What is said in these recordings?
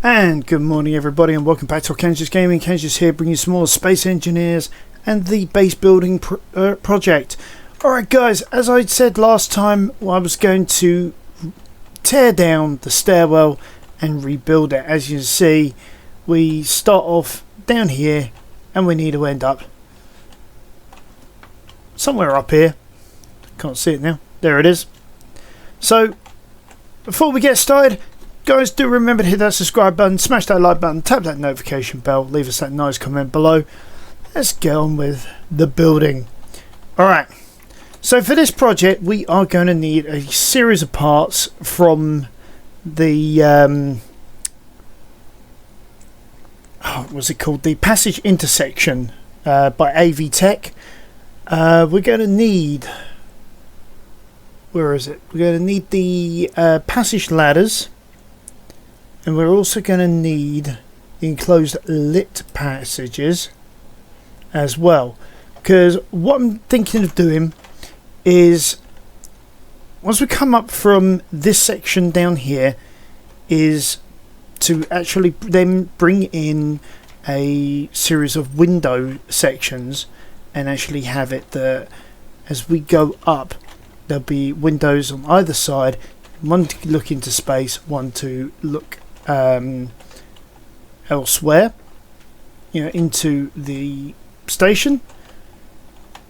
And good morning everybody, and welcome back to Archangulus Gaming. Archangulus here, bringing you some more Space Engineers and the base building project. Alright guys, as I said last time, I was going to tear down the stairwell and rebuild it. As you can see, we start off down here and we need to end up somewhere up here. Can't see it now. There it is. So before we get started, guys, do remember to hit that subscribe button, smash that like button, tap that notification bell, leave us that nice comment below. Let's get on with the building. Alright, so for this project we are going to need a series of parts from the what's it called, the passage intersection by AV Tech. We're going to need, where is it, we're going to need the passage ladders. And we're also going to need the enclosed lit passages as well. Because what I'm thinking of doing is, once we come up from this section down here, is to actually then bring in a series of window sections and actually have it that as we go up, there'll be windows on either side. One to look into space, one to look elsewhere, into the station.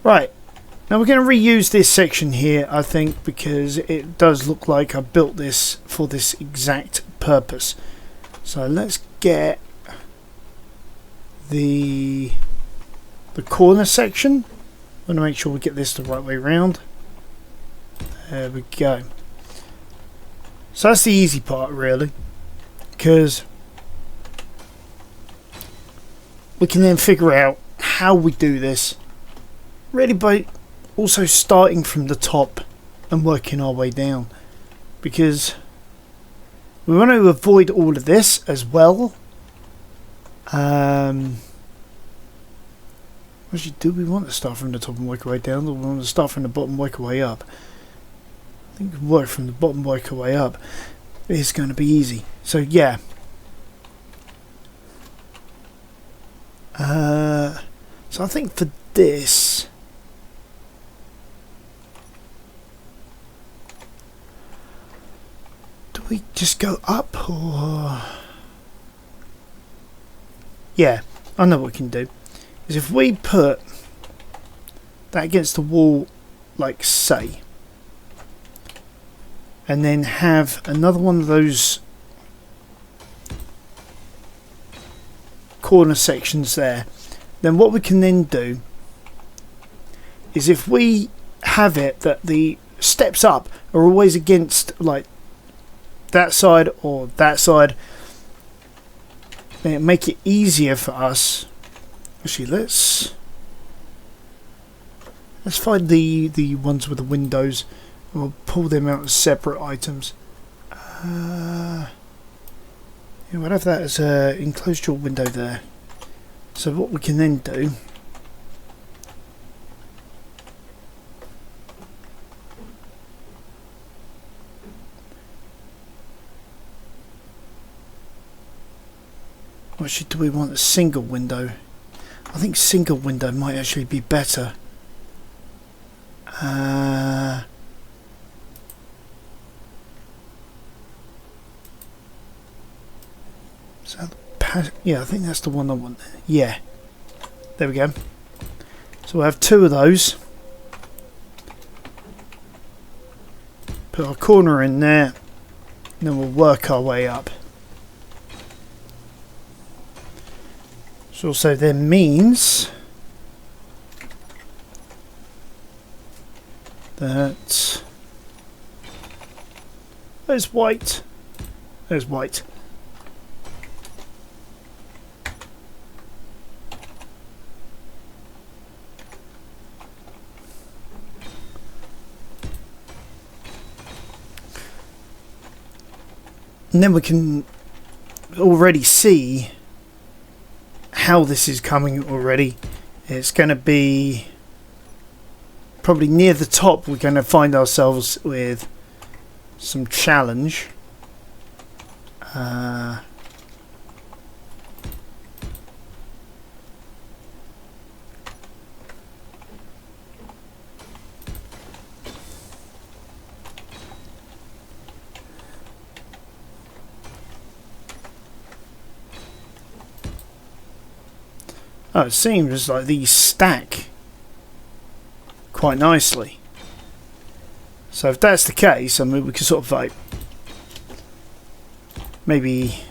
Right, now we're going to reuse this section here, I think, because it does look like I built this for this exact purpose. So let's get the corner section. I want to make sure we get this the right way around. There we go. So that's the easy part, really, because we can then figure out how we do this, really, by also starting from the top and working our way down, because we want to avoid all of this as well. Actually, do we want to start from the top and work our way down, or do we want to start from the bottom and work our way up? I think we can work from the bottom and work our way up. It's going to be easy. So yeah. So I think for this, do we just go up, or? Yeah, I know what we can do. Is if we put that against the wall, like say, and then have another one of those corner sections there, then what we can then do is, if we have it that the steps up are always against like that side or that side, then it make it easier for us. Actually, let's find the ones with the windows. We'll pull them out as separate items. Yeah, we'll have that as a enclosed door window there. So what we can then do, actually, do we want a single window? I think single window might actually be better. Yeah, I think that's the one I want. Yeah, there we go. So we'll have two of those. Put our corner in there, and then we'll work our way up. Which also then means that there's white. There's white. And then we can already see how this is coming already. It's going to be probably near the top. We're going to find ourselves with some challenge. Oh, it seems like these stack quite nicely. So if that's the case, I mean, we could sort of like maybe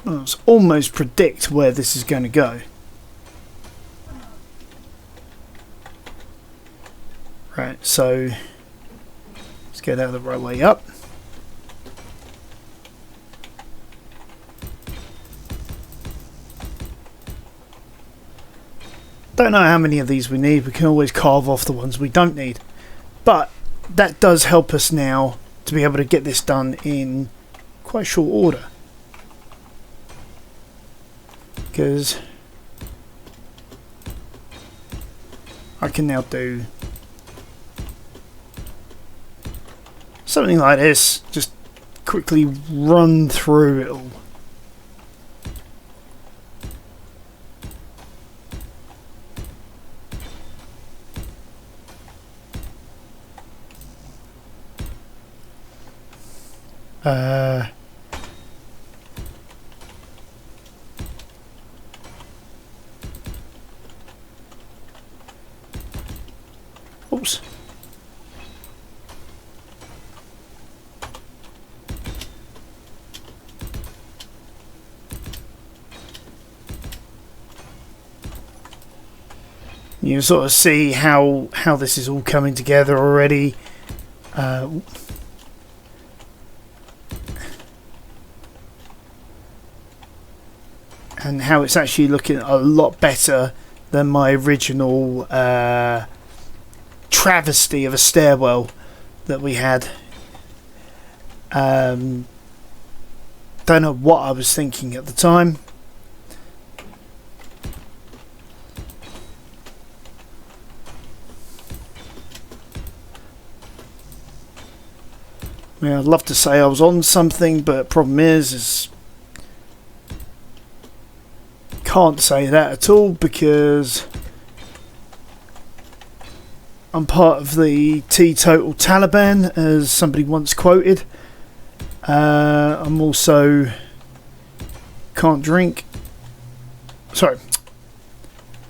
let's almost predict where this is going to go. Right, so let's get out of the right way up. Don't know how many of these we need. We can always carve off the ones we don't need. But that does help us now to be able to get this done in quite short order. Because I can now do something like this. Just quickly run through it all. Oops. You sort of see how this is all coming together already. And how it's actually looking a lot better than my original travesty of a stairwell that we had. Don't know what I was thinking at the time. I mean, I'd love to say I was on something, but problem is can't say that at all because I'm part of the teetotal Taliban, as somebody once quoted. I'm also can't drink. Sorry,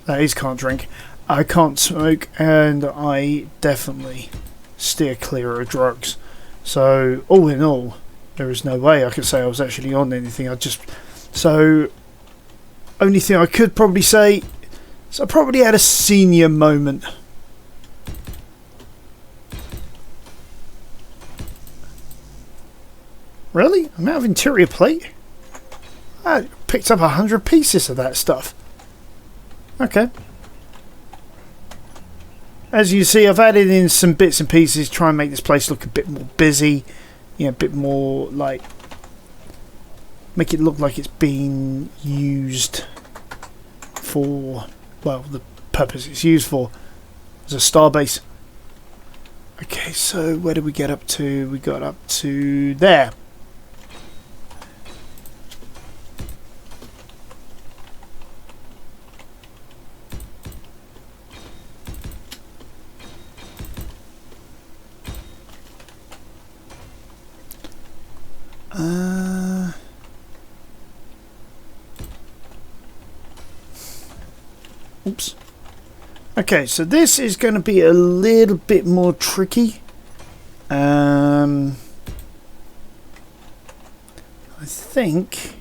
that is can't drink. I can't smoke, and I definitely steer clear of drugs. So all in all, there is no way I could say I was actually on anything. Only thing I could probably say is I probably had a senior moment. Really? I'm out of interior plate? I picked up 100 pieces of that stuff. Okay. As you see, I've added in some bits and pieces to try and make this place look a bit more busy. You know, a bit more like... make it look like it's being used for, well, the purpose it's used for, as a starbase. Okay, so where did we get up to? We got up to there. Oops. Okay, so this is going to be a little bit more tricky. I think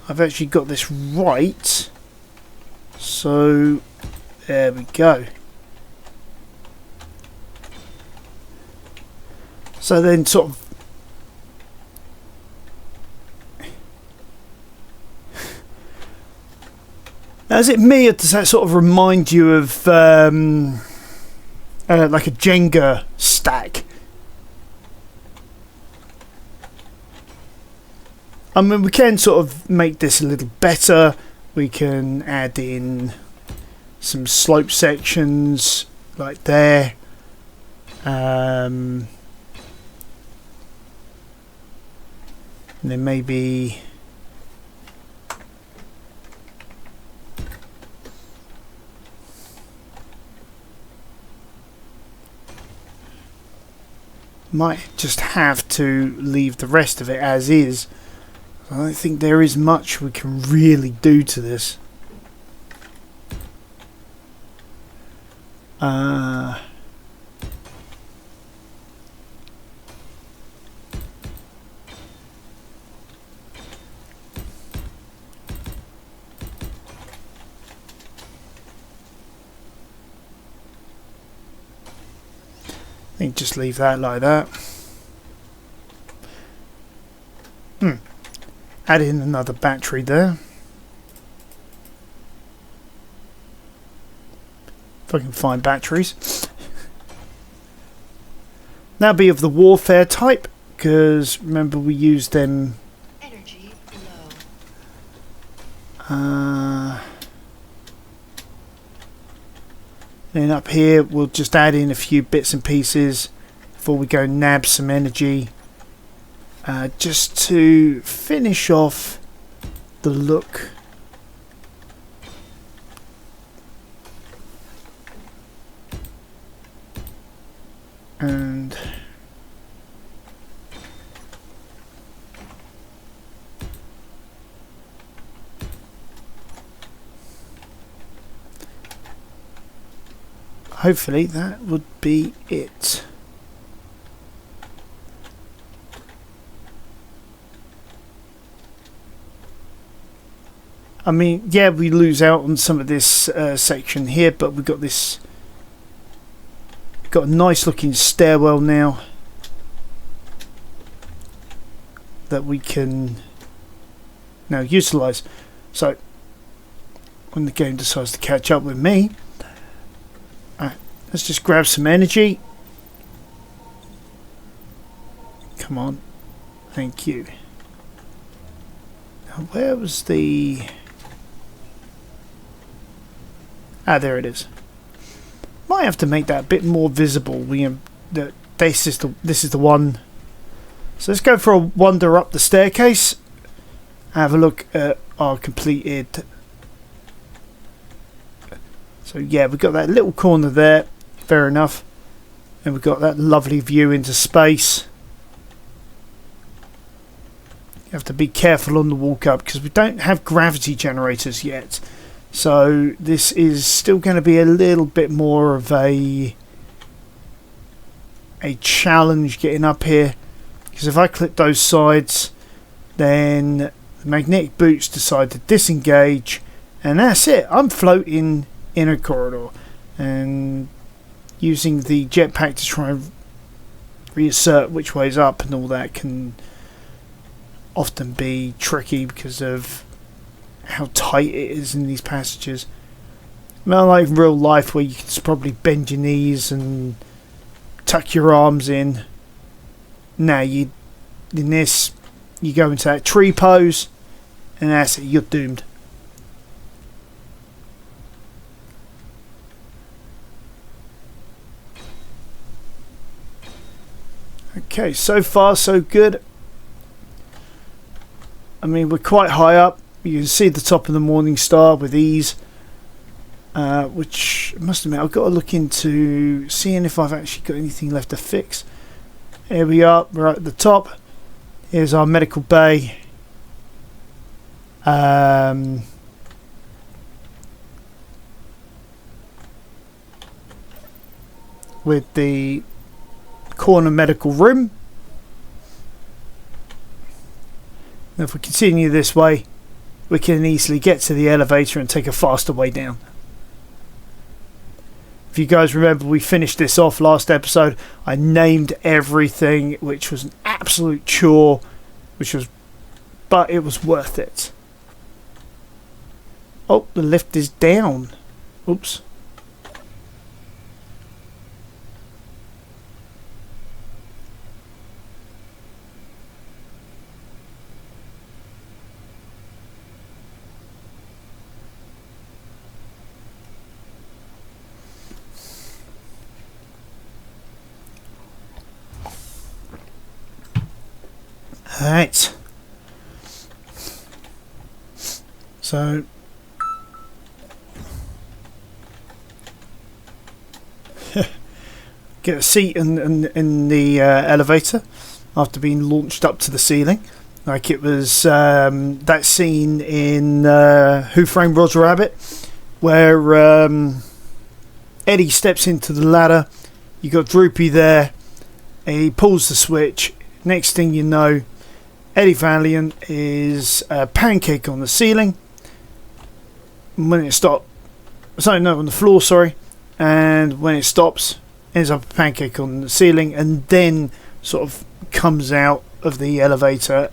I've actually got this right. So there we go. So then sort of now, is it me, or does that sort of remind you of like a Jenga stack? I mean, we can sort of make this a little better. We can add in some slope sections like there. And then maybe... might just have to leave the rest of it as is. I don't think there is much we can really do to this. I think just leave that like that. Add in another battery there. If I can find batteries. Now be of the warfare type, because remember we used them. Energy low. Then up here we'll just add in a few bits and pieces before we go nab some energy. Just to finish off the look. And hopefully that would be it. I mean, yeah, we lose out on some of this section here, but we've got this. We've got a nice looking stairwell now that we can now utilise. So when the game decides to catch up with me, let's just grab some energy. Come on, thank you. Now, where was the? Ah, there it is. Might have to make that a bit more visible. This is the one. So let's go for a wander up the staircase. Have a look at our completed. So yeah, we've got that little corner there. Fair enough. And we've got that lovely view into space. You have to be careful on the walk up because we don't have gravity generators yet. So this is still going to be a little bit more of a challenge getting up here, because if I clip those sides, then the magnetic boots decide to disengage, and that's it. I'm floating in a corridor, and using the jetpack to try and reassert which way's up and all that can often be tricky because of how tight it is in these passages. Not like real life where you can just probably bend your knees and tuck your arms in. Now in this you go into that tree pose and that's it, you're doomed. Okay, so far so good. I mean, we're quite high up. You can see the top of the Morning Star with ease, which I must admit I've got to look into seeing if I've actually got anything left to fix. Here we are, we're at the top. Here's our medical bay. With the corner medical room. Now if we continue this way, we can easily get to the elevator and take a faster way down. If you guys remember, we finished this off last episode. I named everything, which was an absolute chore, but it was worth it. Oh, the lift is down. Oops. Alright. So get a seat in the elevator after being launched up to the ceiling. Like it was that scene in Who Framed Roger Rabbit, where Eddie steps into the ladder. You got Droopy there, and he pulls the switch. Next thing you know, Eddie Valiant is a pancake on the ceiling. When it stops, on the floor, sorry. And when it stops, ends up a pancake on the ceiling, and then sort of comes out of the elevator.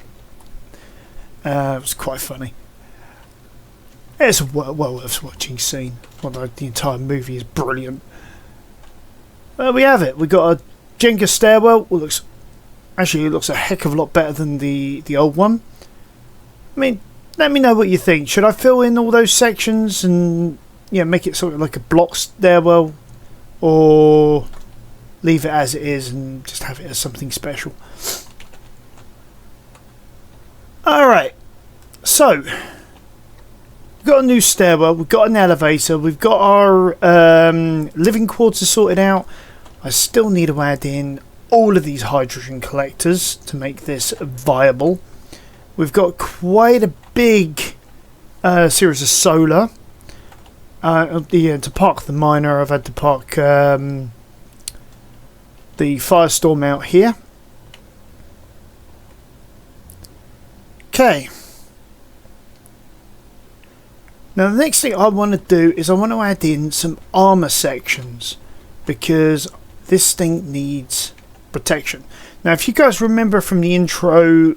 It was quite funny. It's a well worth watching scene. Although the entire movie is brilliant. There we have it. We got a Jenga stairwell. It looks a heck of a lot better than the old one. I mean, let me know what you think. Should I fill in all those sections and make it sort of like a block stairwell, or leave it as it is and just have it as something special? Alright, so we've got a new stairwell, we've got an elevator, we've got our living quarters sorted out. I still need to add in all of these hydrogen collectors to make this viable. We've got quite a big series of solar. To park the miner, I've had to park the Firestorm out here. Okay. Now the next thing I want to do is I want to add in some armor sections, because this thing needs protection. Now if you guys remember from the intro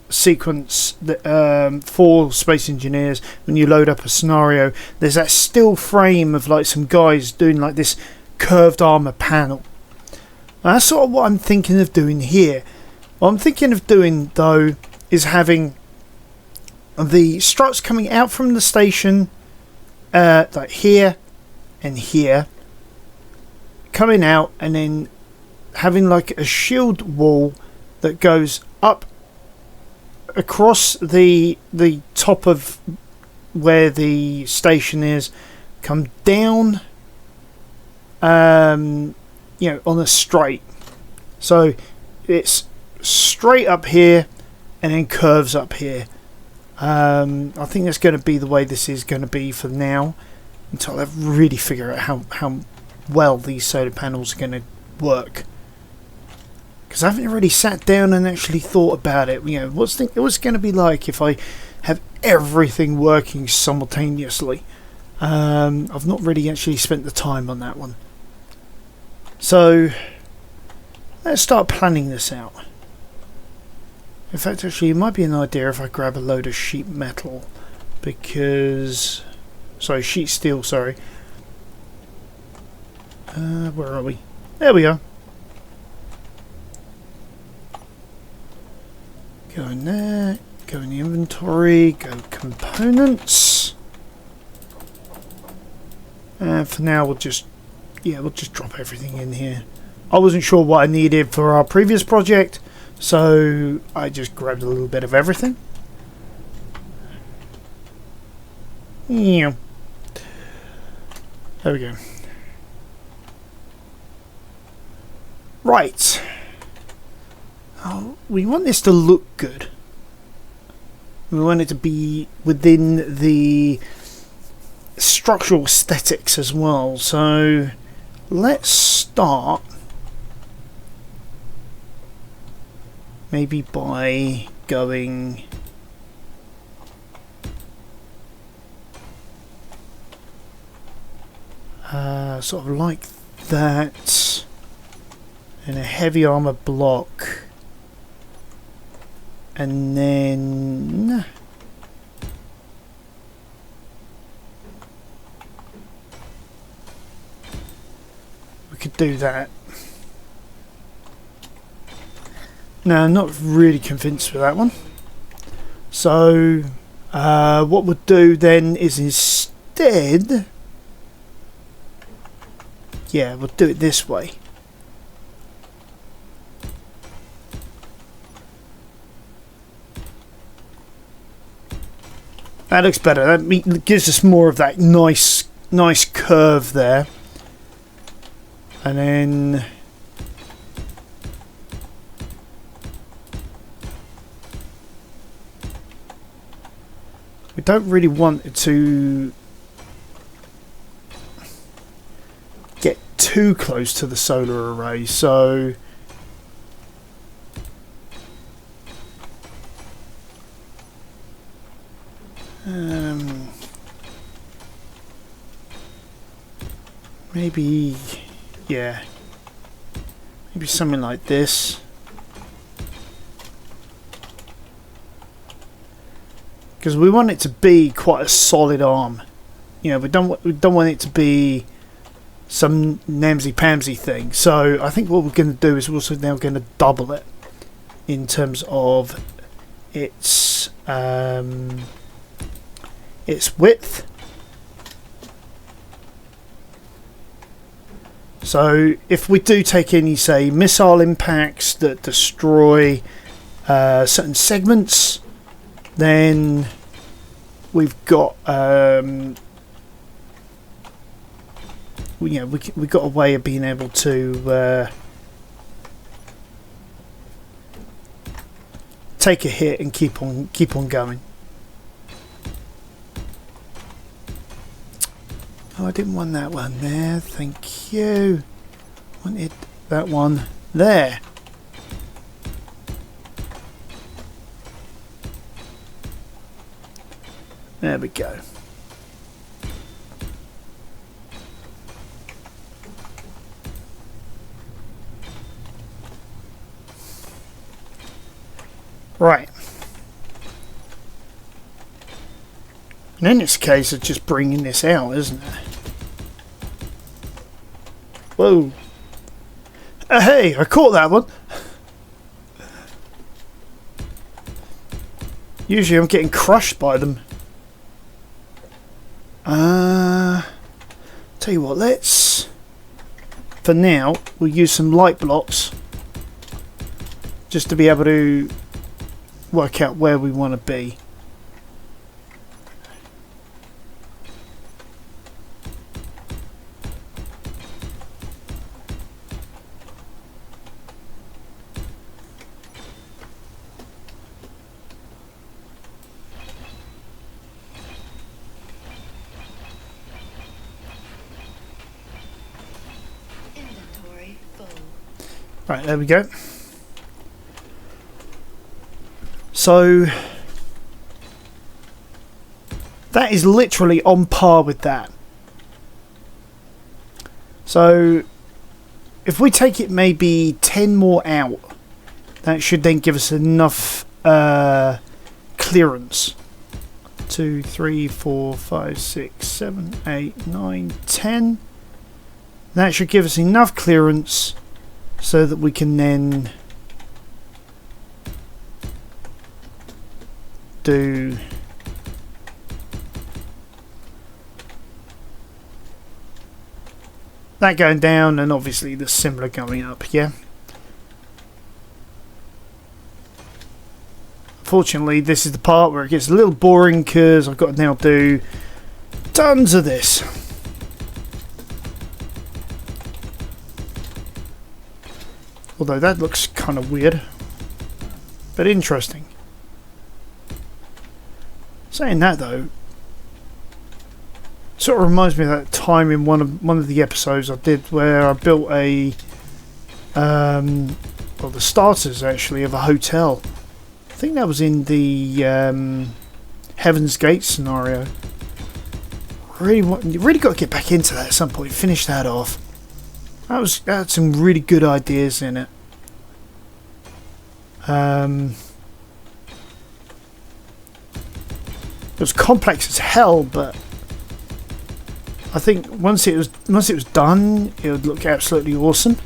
sequence that, for Space Engineers, when you load up a scenario, there's that still frame of like some guys doing like this curved armor panel. Now, that's sort of what I'm thinking of doing here. What I'm thinking of doing though is having the struts coming out from the station, like here and here, coming out, and then having like a shield wall that goes up across the top of where the station is, come down on a straight. So it's straight up here and then curves up here. I think that's going to be the way this is going to be for now, until I really figure out how well these solar panels are going to work. Because I haven't really sat down and actually thought about it. What's going to be like if I have everything working simultaneously? I've not really actually spent the time on that one. So let's start planning this out. In fact, actually, it might be an idea if I grab a load of sheet metal, because... Sorry, sheet steel, sorry. Where are we? There we are. Go in there, go in the inventory, go components. And for now, we'll just drop everything in here. I wasn't sure what I needed for our previous project, so I just grabbed a little bit of everything. Yeah. There we go. Right. Oh, we want this to look good. We want it to be within the structural aesthetics as well. So let's start maybe by going sort of like that, and a heavy armor block, and then we could do that. No, I'm not really convinced with that one. So what we'll do then is instead, yeah, we'll do it this way. That looks better. That gives us more of that nice curve there. And then we don't really want it to get too close to the solar array, so maybe, yeah, maybe something like this. Because we want it to be quite a solid arm. You know, we don't want it to be some namsy-pamsy thing. So I think what we're going to do is we're also now going to double it in terms of its width. So if we do take any, say, missile impacts that destroy certain segments, then we've got we got a way of being able to take a hit and keep on going. Oh, I didn't want that one there. Thank you. Wanted that one there. There we go. Right. And in this case, it's just bringing this out, isn't it? Whoa. Hey, I caught that one. Usually I'm getting crushed by them. Tell you what, let's, for now, we'll use some light blocks just to be able to work out where we want to be. Right, there we go. So that is literally on par with that. So if we take it maybe 10 more out, that should then give us enough clearance. 2, 3, 4, 5, 6, 7, 8, 9, 10. That should give us enough clearance so that we can then do that going down, and obviously the similar going up, yeah. Unfortunately, this is the part where it gets a little boring because I've got to now do tons of this. Although that looks kind of weird, but interesting. Saying that though, sort of reminds me of that time in one of the episodes I did where I built a well, the starters actually of a hotel. I think that was in the Heaven's Gate scenario. Really got to get back into that at some point. Finish that off. That had some really good ideas in it. It was complex as hell, but I think once it was done, it would look absolutely awesome.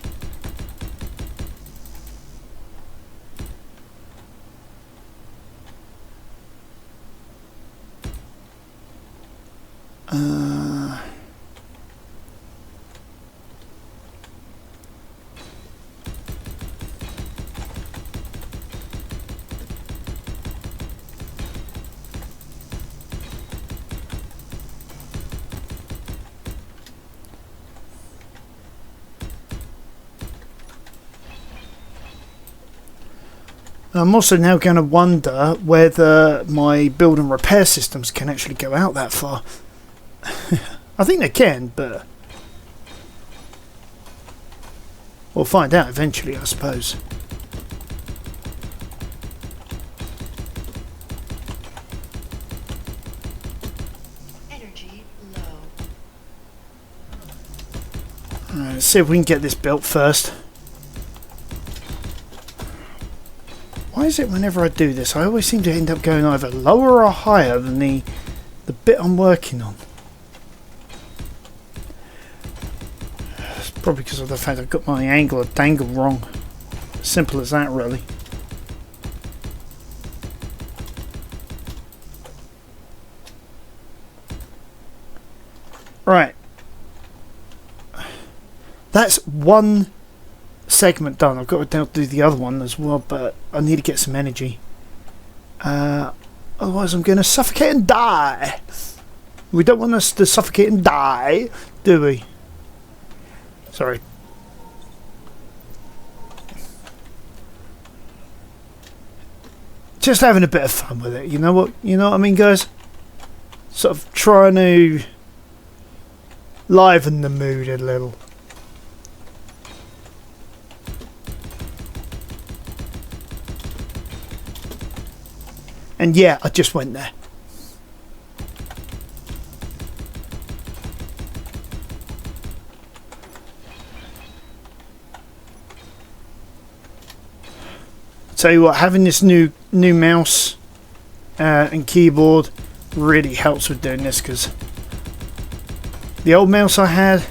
I'm also now going to wonder whether my build and repair systems can actually go out that far. I think they can, but we'll find out eventually, I suppose. Energy low. Alright, let's see if we can get this built first. Why is it whenever I do this, I always seem to end up going either lower or higher than the bit I'm working on? It's probably because of the fact I've got my angle of dangle wrong. Simple as that, really. Right. That's one segment done. I've got to do the other one as well, but I need to get some energy. Otherwise I'm going to suffocate and die. We don't want us to suffocate and die, do we? Sorry. Just having a bit of fun with it, you know what? You know what I mean, guys? Sort of trying to liven the mood a little. And yeah, I just went there. Tell you what, having this new mouse and keyboard really helps with doing this, because the old mouse I had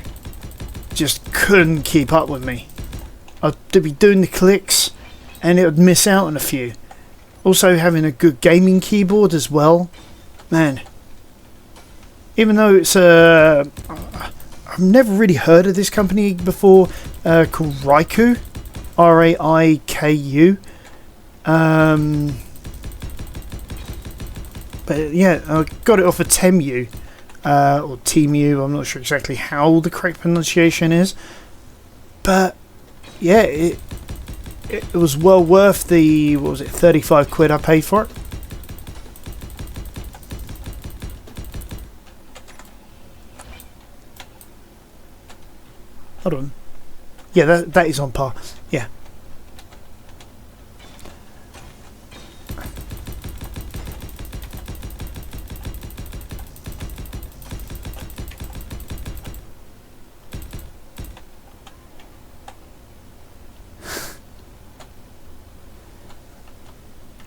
just couldn't keep up with me. I'd be doing the clicks and it would miss out on a few. Also, having a good gaming keyboard as well, man. Even though it's I've never really heard of this company before, called Raikou, R-A-I-K-U. But yeah, I got it off of Temu, or Temu. I'm not sure exactly how the correct pronunciation is, but yeah, it was well worth the, what was it, 35 quid I paid for it. Hold on. Yeah, that is on par. Yeah.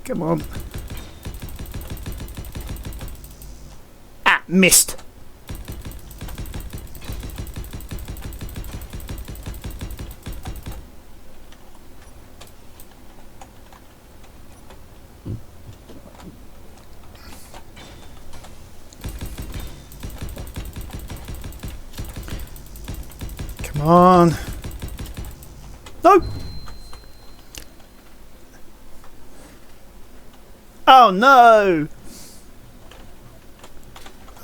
Come on. Ah, missed. Come on. No. Oh no!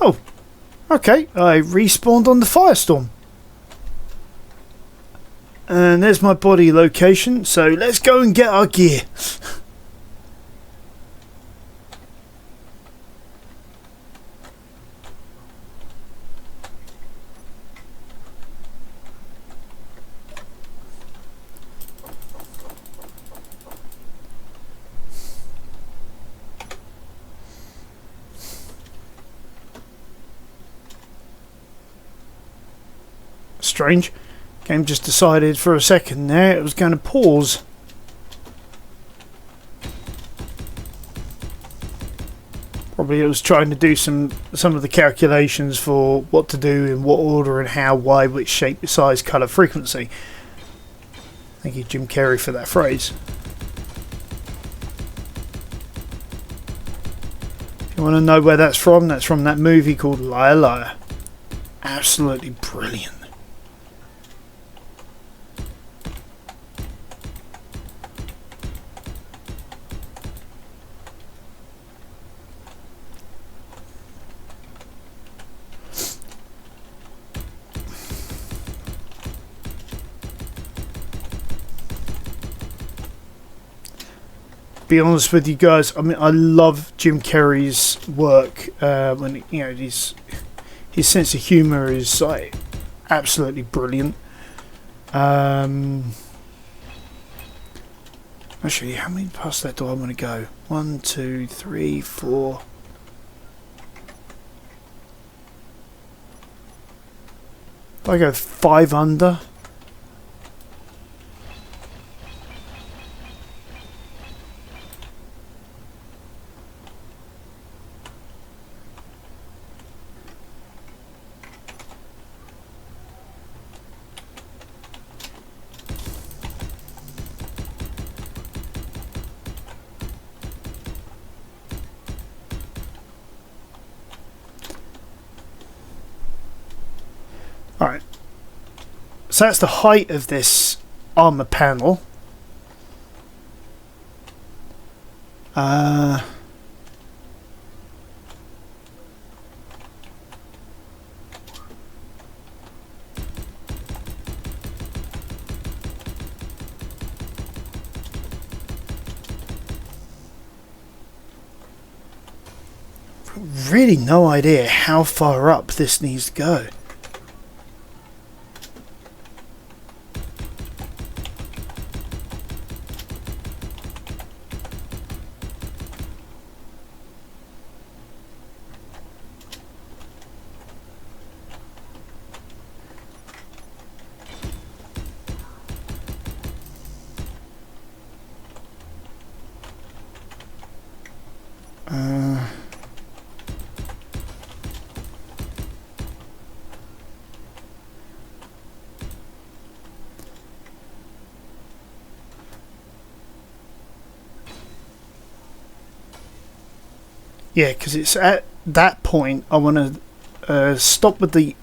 Oh, okay. I respawned on the firestorm. And there's my body location, so let's go and get our gear. Strange. Game just decided for a second there it was going to pause. Probably it was trying to do some of the calculations for what to do in what order and how, why, which shape, size, colour, frequency. Thank you, Jim Carrey, for that phrase. If you want to know where that's from that movie called Liar Liar. Absolutely brilliant. be honest with you guys, I mean, I love Jim Carrey's work. When you know, his sense of humour is like absolutely brilliant. Actually, how many past that do I want to go? 1, 2, 3, 4. If I go 5 under. Alright, so that's the height of this armour panel. Really no idea how far up this needs to go. Yeah, because it's at that point I want to stop with the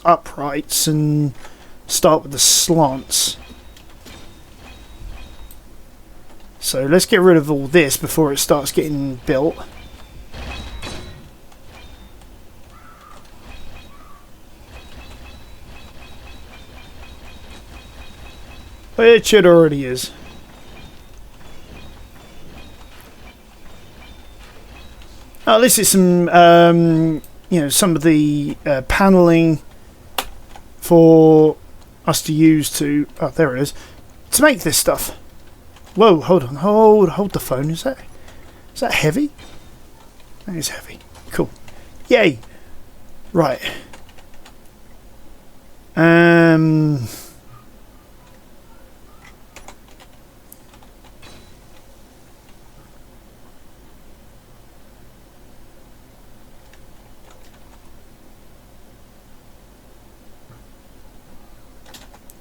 uprights and start with the slants. So let's get rid of all this before it starts getting built. Which it already is. This is some, you know, some of the paneling for us to use to. Oh, there it is. To make this stuff. Whoa! Hold on. Hold the phone. Is that heavy? That is heavy. Cool. Yay! Right.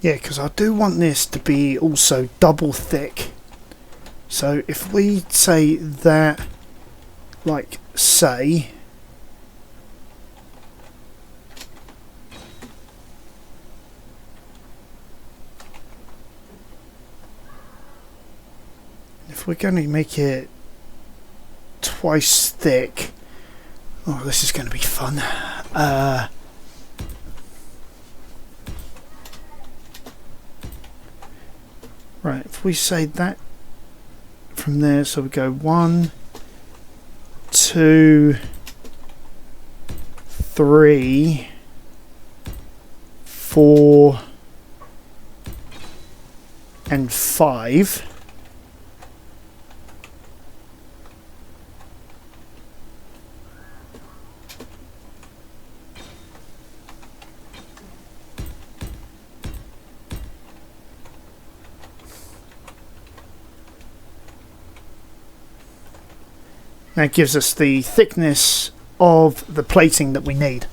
Yeah, because I do want this to be also double thick. So if we say that, like, say, if we're going to make it twice thick, oh, this is going to be fun. Right, if we say that from there, so we go 1, 2, 3, 4, and 5. That gives us the thickness of the plating that we need.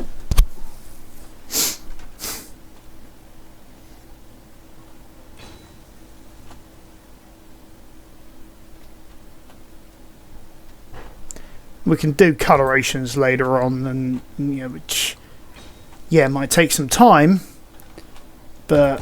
We can do colorations later on, and you know, which, yeah, might take some time, but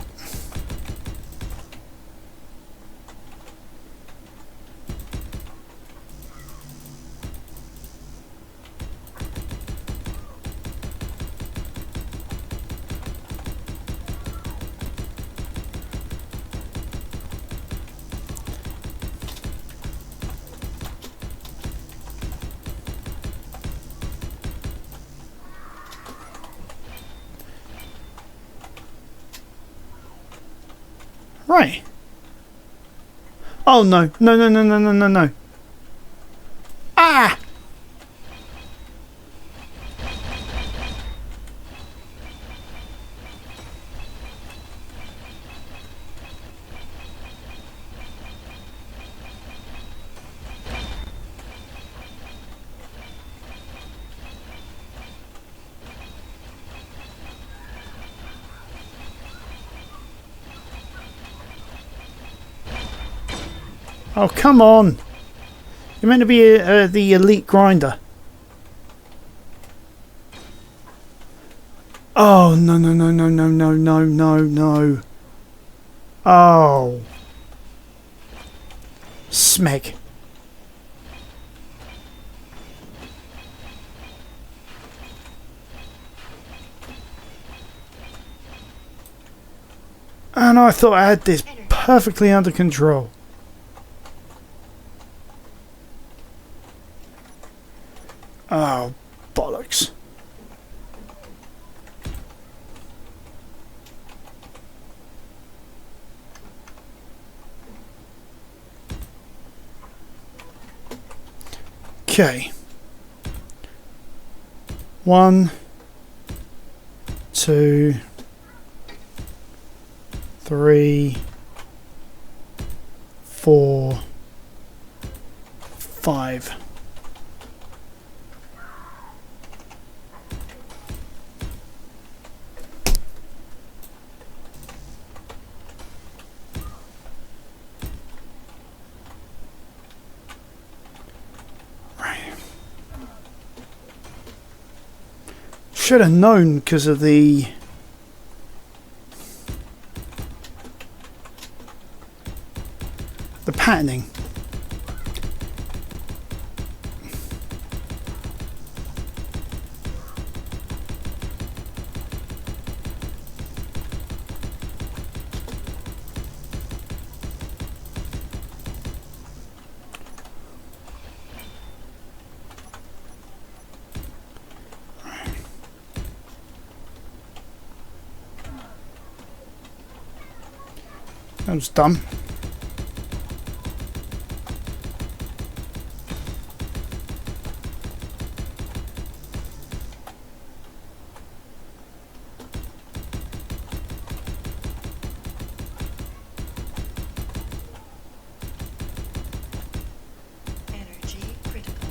Right. Oh no. No, no, no, no, no, no, no. Ah! Oh, come on. You're meant to be the elite grinder. Oh, no, no, no, no, no, no, no, no, no. Oh. Smeg. And I thought I had this perfectly under control. Oh, bollocks. Okay. 1, 2, 3, 4, 5. Should have known because of the patterning. That was dumb. Energy critical.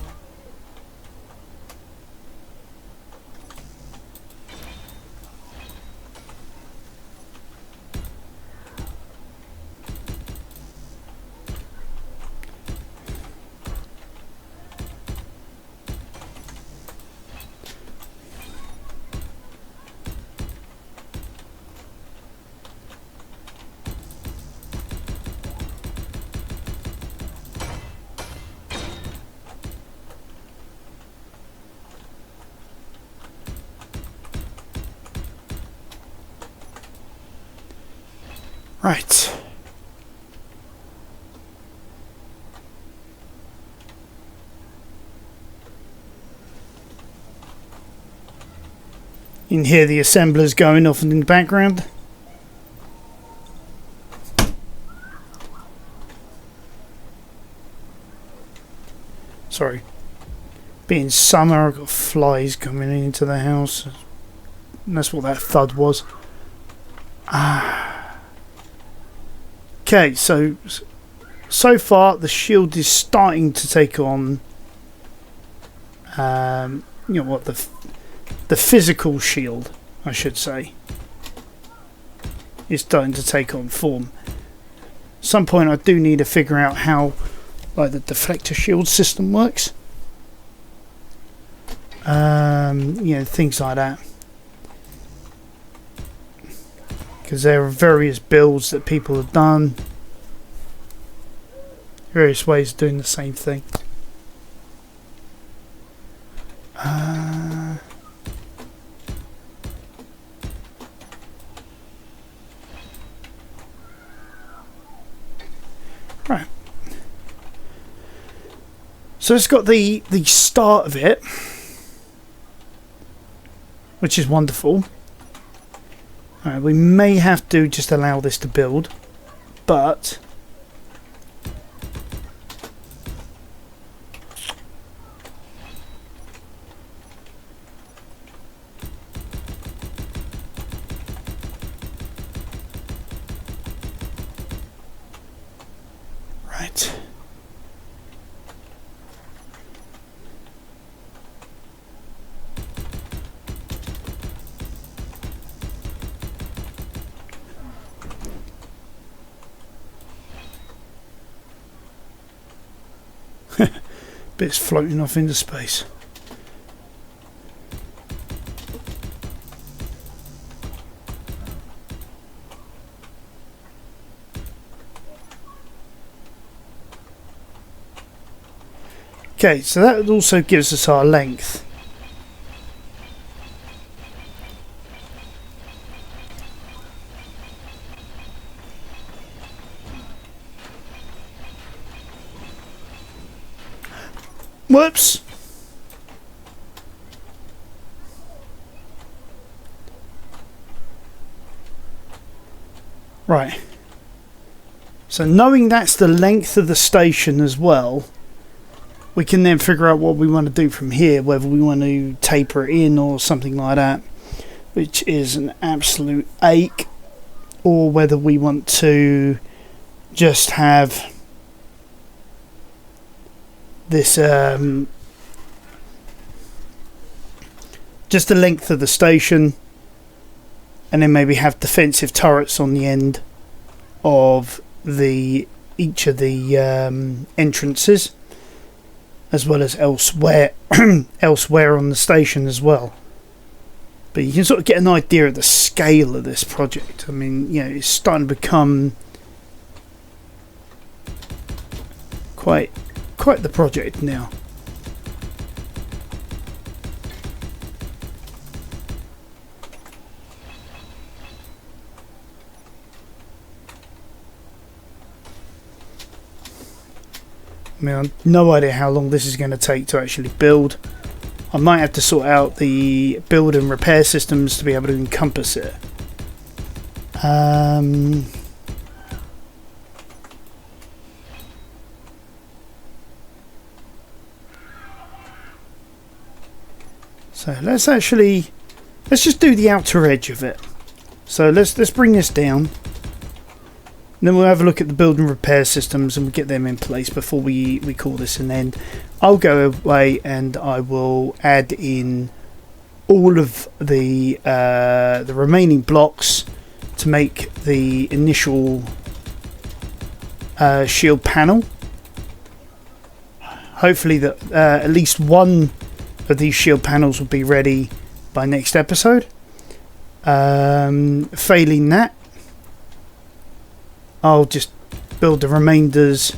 Right. You can hear the assemblers going off in the background. Sorry. Being summer, I've got flies coming into the house. And that's what that thud was. Okay, so far the shield is starting to take on, you know what, the physical shield, I should say, is starting to take on form. At some point, I do need to figure out how, like, the deflector shield system works. You know, things like that. Because there are various builds that people have done, various ways of doing the same thing. Right. So it's got the start of it, which is wonderful. We may have to just allow this to build. but right. Bits floating off into space. Okay, so that also gives us our length. Whoops! Right. So knowing that's the length of the station as well, we can then figure out what we want to do from here, whether we want to taper it in or something like that, which is an absolute ache, or whether we want to just have this just the length of the station, and then maybe have defensive turrets on the end of each of the entrances, as well as elsewhere on the station as well. But you can sort of get an idea of the scale of this project. I mean, you know, it's starting to become quite the project now. I mean, I've no idea how long this is going to take to actually build. I might have to sort out the build and repair systems to be able to encompass it. So let's just do the outer edge of it. So let's bring this down. And then we'll have a look at the build and repair systems and we'll get them in place before we call this an end. I'll go away and I will add in all of the remaining blocks to make the initial shield panel. Hopefully that at least one of these shield panels will be ready by next episode. Failing that, I'll just build the remainders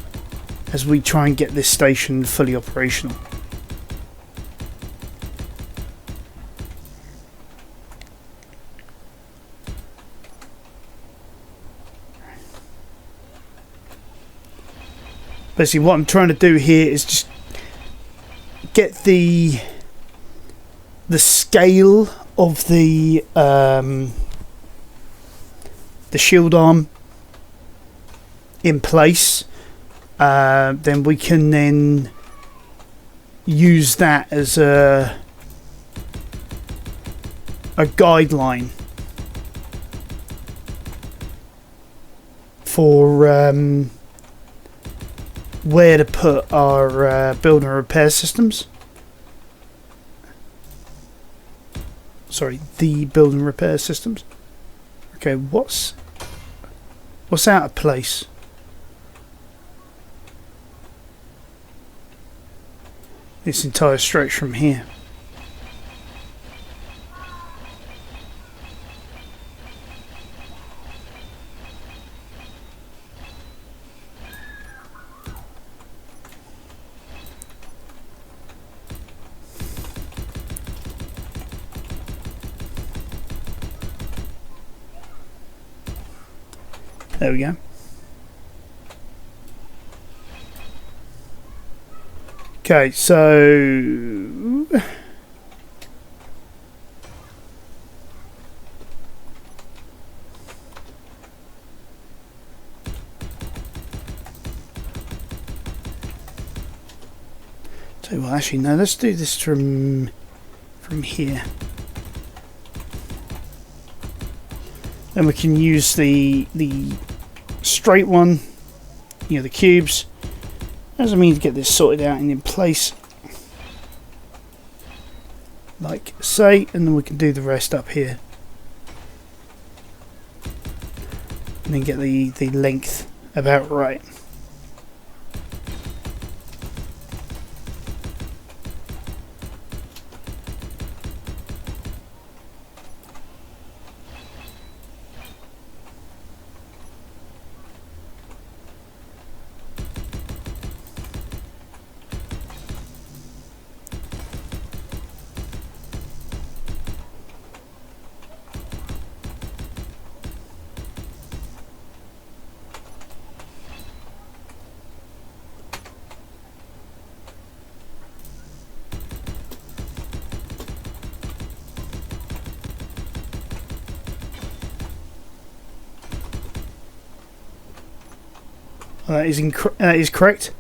as we try and get this station fully operational. Basically what I'm trying to do here is just get the scale of the shield arm in place. Then we can then use that as a guideline for where to put our build and repair systems. Sorry, the build and repair systems. Okay, what's out of place? This entire stretch from here. There we go. Okay, so So well, actually no, let's do this from here. Then we can use the straight one, you know, the cubes. As I mean to get this sorted out and in place, like say, and then we can do the rest up here, and then get the length about right. That is correct.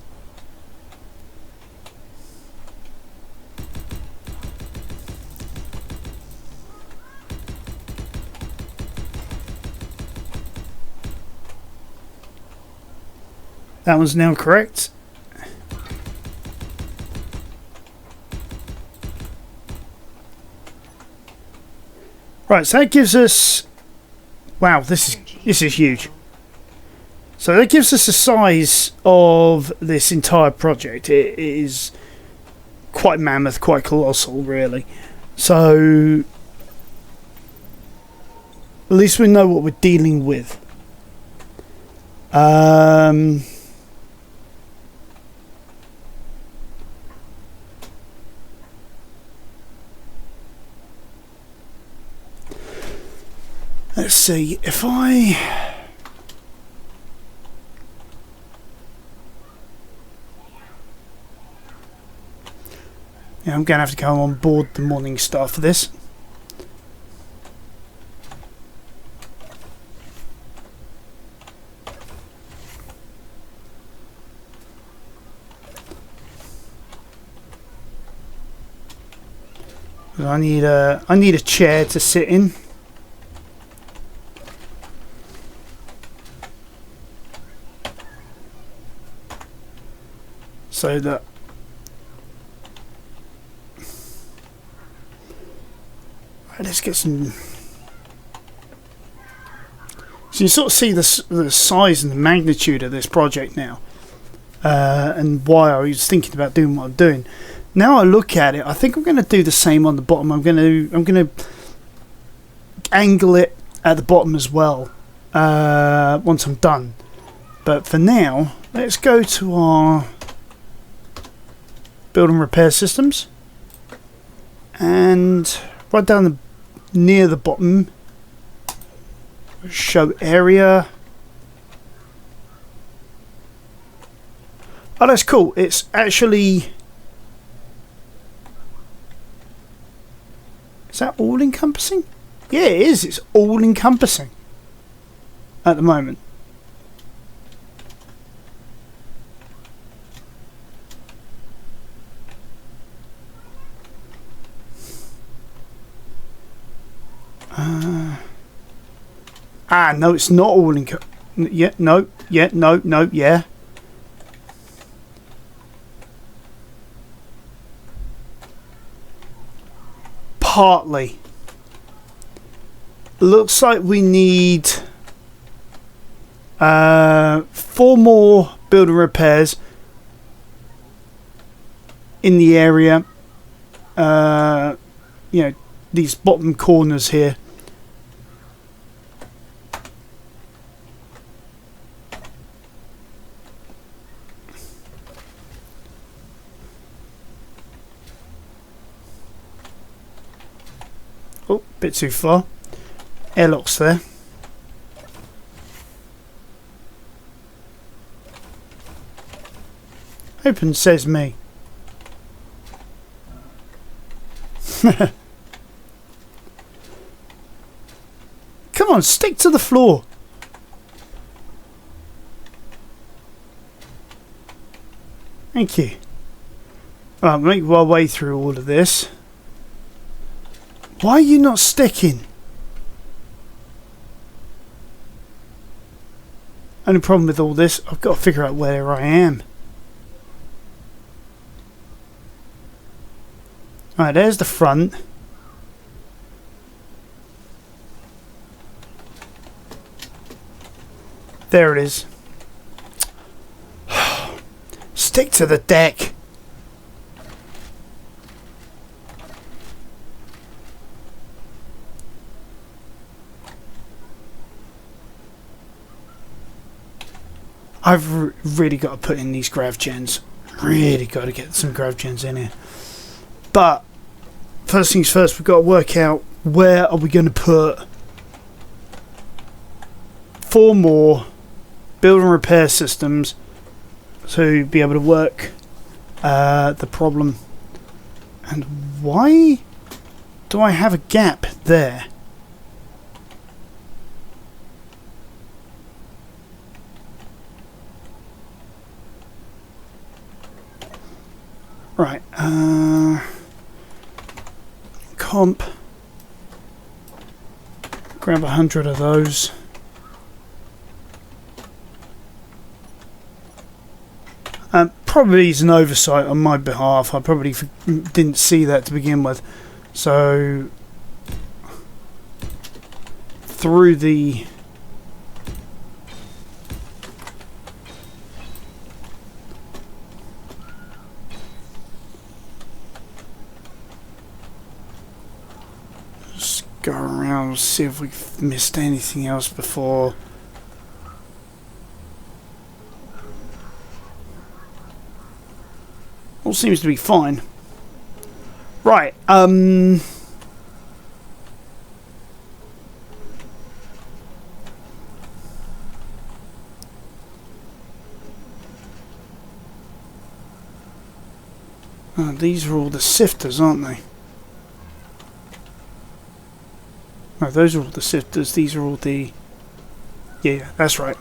That one's now correct. Right, so that gives us, wow, this is huge. So that gives us the size of this entire project. It is quite mammoth, quite colossal, really. So at least we know what we're dealing with. Let's see, if I... Yeah, I'm going to have to go on board the morning star for this. I need a chair to sit in. So that let's get some. So you sort of see the size and the magnitude of this project now, and why I was thinking about doing what I'm doing. Now I look at it, I think I'm going to do the same on the bottom. I'm going to angle it at the bottom as well once I'm done. But for now, let's go to our build and repair systems, and right down near the bottom, show area. Oh, that's cool. It's actually, is that all encompassing? Yeah, it is. It's all encompassing at the moment. No, it's not all in. Yeah, no, yeah, no, no, yeah. Partly. Looks like we need 4 more build and repairs in the area. You know, these bottom corners here. Oh, bit too far. Airlock's there. Open says me. Come on, stick to the floor. Thank you. Right, make my way through all of this. Why are you not sticking? Only problem with all this, I've got to figure out where I am. Right, there's the front. There it is. Stick to the deck. I've really got to put in these grav gens. Really got to get some grav gens in here. But first things first, we've got to work out where are we going to put 4 more build and repair systems to be able to work the problem. And why do I have a gap there? Right, comp, grab 100 of those. Probably is an oversight on my behalf. I probably didn't see that to begin with. So, through the go around and see if we've missed anything else before. All seems to be fine. Right, these are all the sifters, aren't they? No, those are all the sifters. These are all the... Yeah, that's right.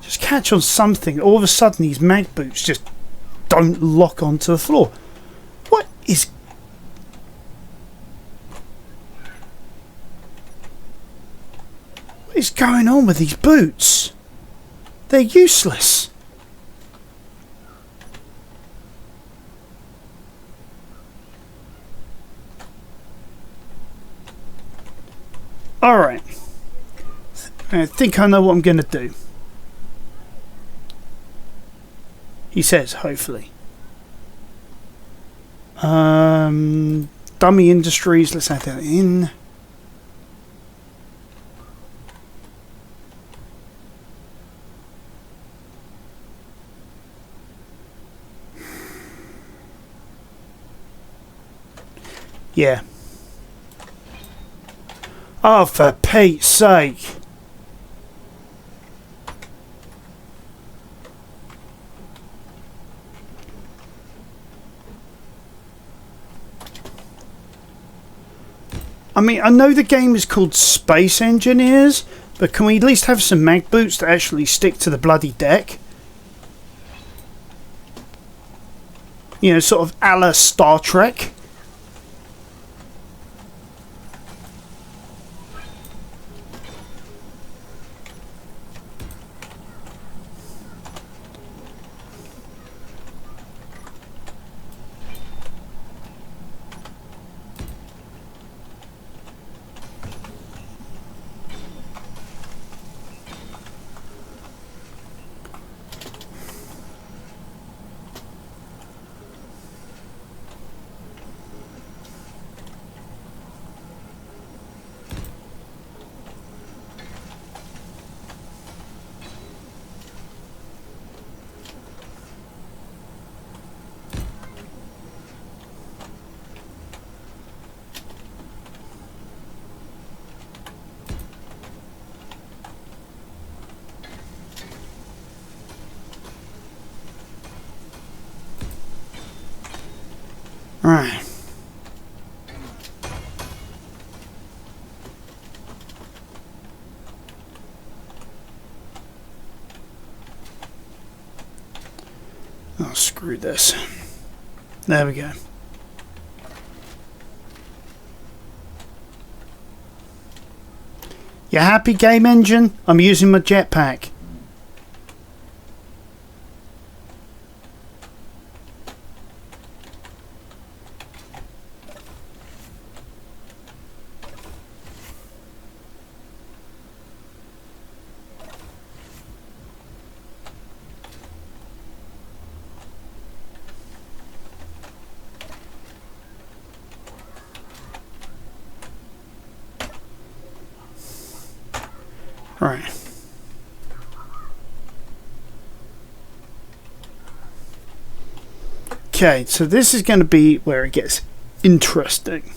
Just catch on something. All of a sudden these mag boots just don't lock onto the floor. What is going on with these boots? They're useless. Alright. I think I know what I'm going to do. He says, hopefully. Dummy Industries, let's add that in. Yeah. Oh, for Pete's sake. I mean, I know the game is called Space Engineers, but can we at least have some mag boots that actually stick to the bloody deck? You know, sort of a la Star Trek. Right. Oh, screw this. There we go. You happy, game engine? I'm using my jetpack. Right. Okay, so this is going to be where it gets interesting.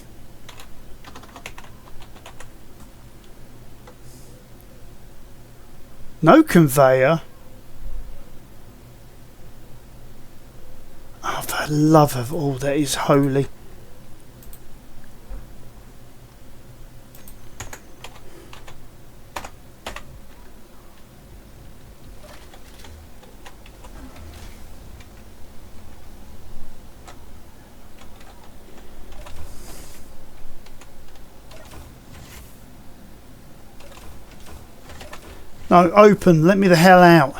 No conveyor. Oh, for the love of all that is holy. No, open. Let me the hell out.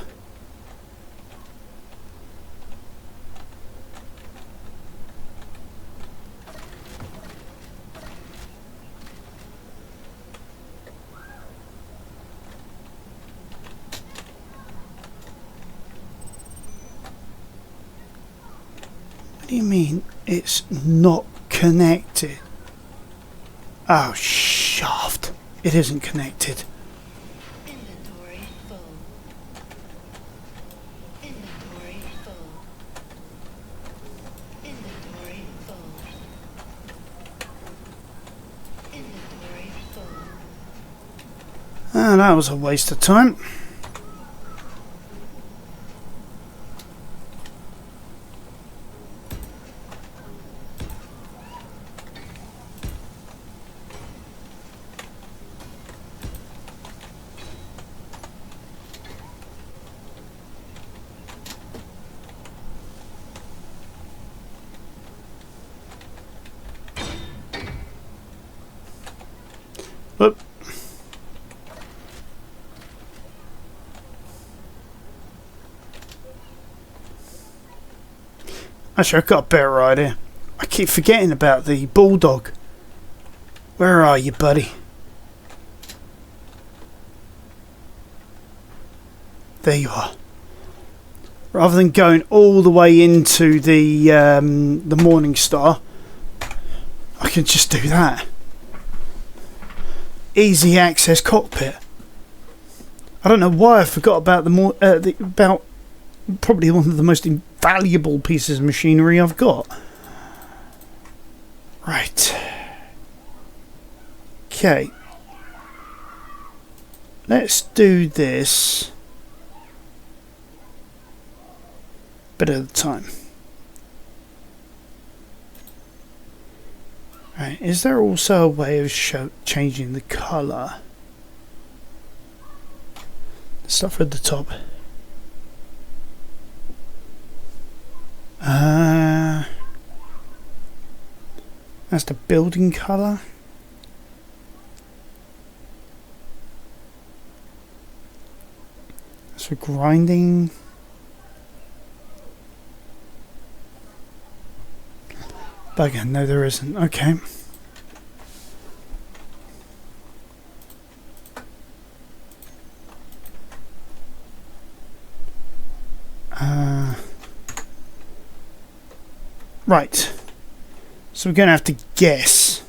What do you mean it's not connected? Oh, shaft. It isn't connected. Inventory full. Inventory full. Inventory full. Inventory full. Ah, that was a waste of time. Oop. Actually, I've got a better idea. I keep forgetting about the bulldog. Where are you, buddy? There you are. Rather than going all the way into the Morning Star, I can just do that. Easy access cockpit. I don't know why I forgot about about probably one of the most invaluable pieces of machinery I've got. Right. Okay. Let's do this bit at a time. Right, is there also a way of changing the colour? Stuff at the top. That's the building colour. That's for grinding. Bugger, no there isn't. Okay. Right. So we're going to have to guess.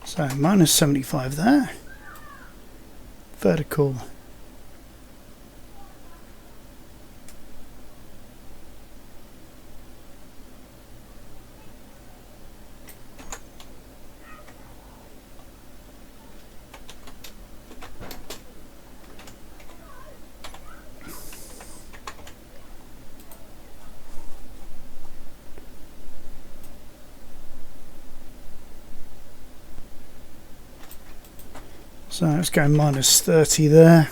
So minus 75 there. Vertical. So let's go minus 30 there.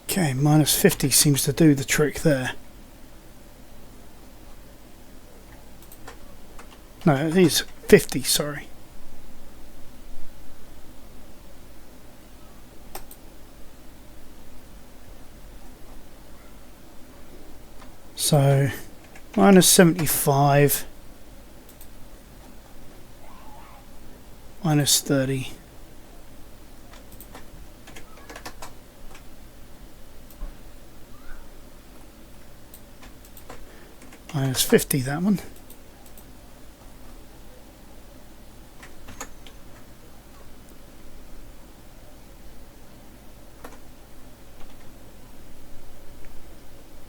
Okay, minus 50 seems to do the trick there. No, it is 50, sorry. So, minus 75, minus 30. Minus 50, that one.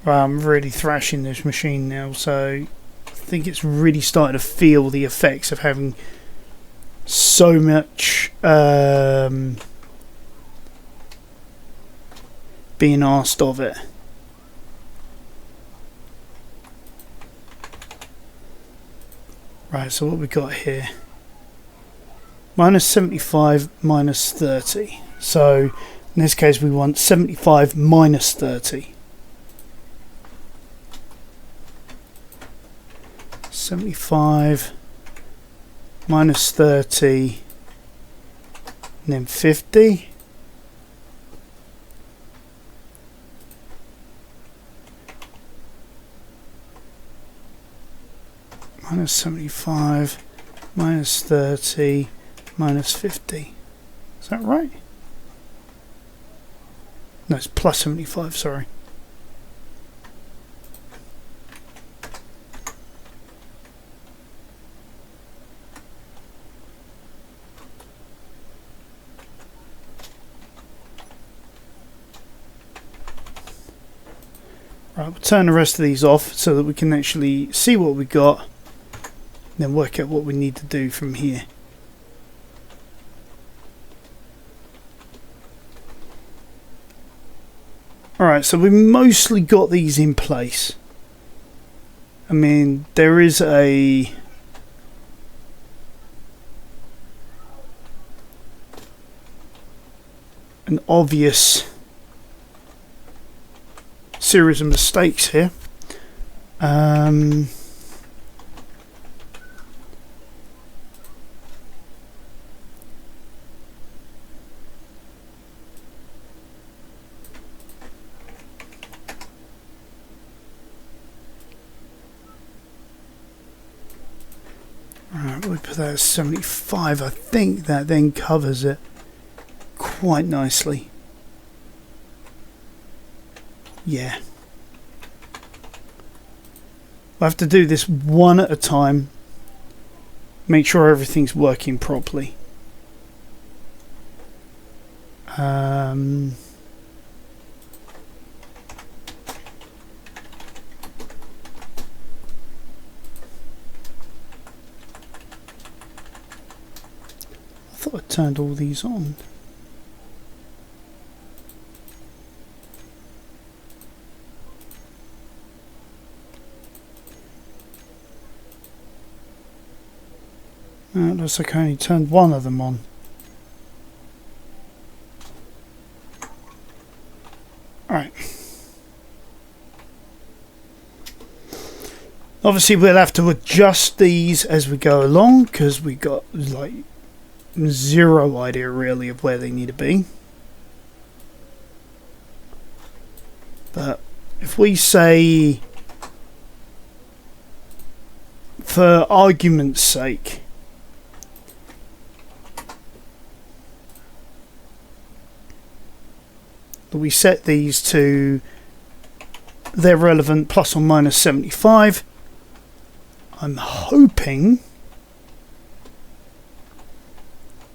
Well, I'm really thrashing this machine now, so I think it's really starting to feel the effects of having so much being asked of it. Right, so what we got here? Minus 75, minus 30. So in this case we want 75 minus 30. 75 minus 30 and then 50. Minus 75 minus 30 minus 50. Is that right? No, it's plus 75, sorry. Right, we'll turn the rest of these off so that we can actually see what we got, then work out what we need to do from here. Alright, so we mostly got these in place. I mean, there is an obvious series of mistakes here. Alright, we put that at 75. I think that then covers it quite nicely. Yeah. I have to do this one at a time. Make sure everything's working properly. I thought I turned all these on. It looks like I only turned one of them on. Alright. Obviously we'll have to adjust these as we go along because we got like zero idea really of where they need to be. But if we say, for argument's sake, we set these to their relevant plus or minus 75. I'm hoping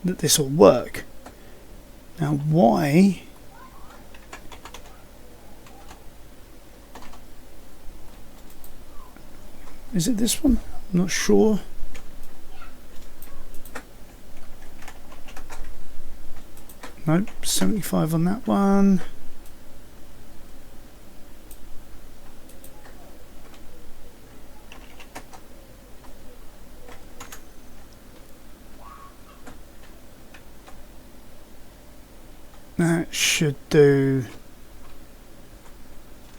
that this will work. Now why is it this one? I'm not sure. Nope, 75 on that one. That should do.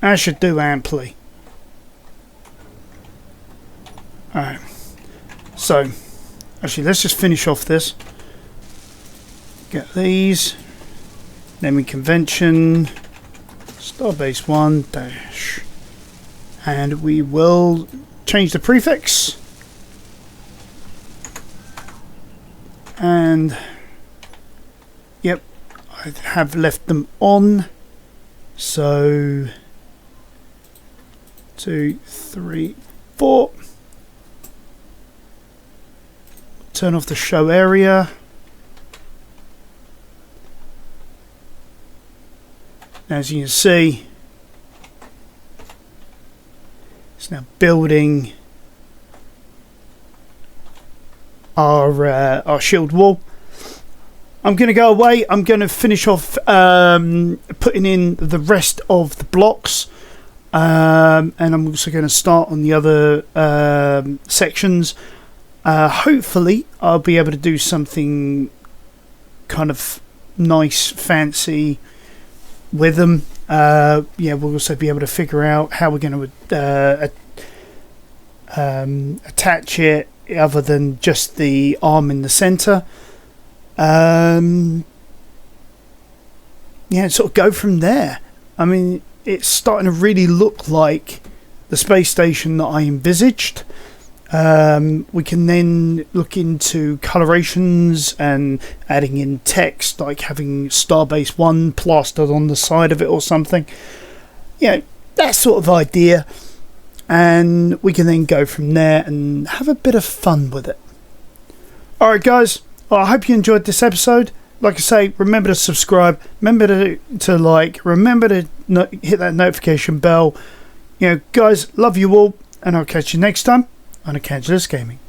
That should do amply. Alright. So, actually, let's just finish off this. Get these. Naming convention. Starbase 1 dash. And we will change the prefix. And yep, I have left them on. So 2, 3, 4. Turn off the show area. As you can see, it's now building our shield wall. I'm going to go away. I'm going to finish off putting in the rest of the blocks, and I'm also going to start on the other sections. Hopefully I'll be able to do something kind of nice, fancy with them. Yeah, we'll also be able to figure out how we're going to attach it other than just the arm in the center. Yeah, sort of go from there. I mean, it's starting to really look like the space station that I envisaged. We can then look into colorations and adding in text, like having Starbase 1 plastered on the side of it or something. Yeah, that sort of idea. And we can then go from there and have a bit of fun with it. Alright guys, well, I hope you enjoyed this episode. Like I say, remember to subscribe, remember to like, remember to hit that notification bell. You know, guys, love you all, and I'll catch you next time on Archangulus Gaming.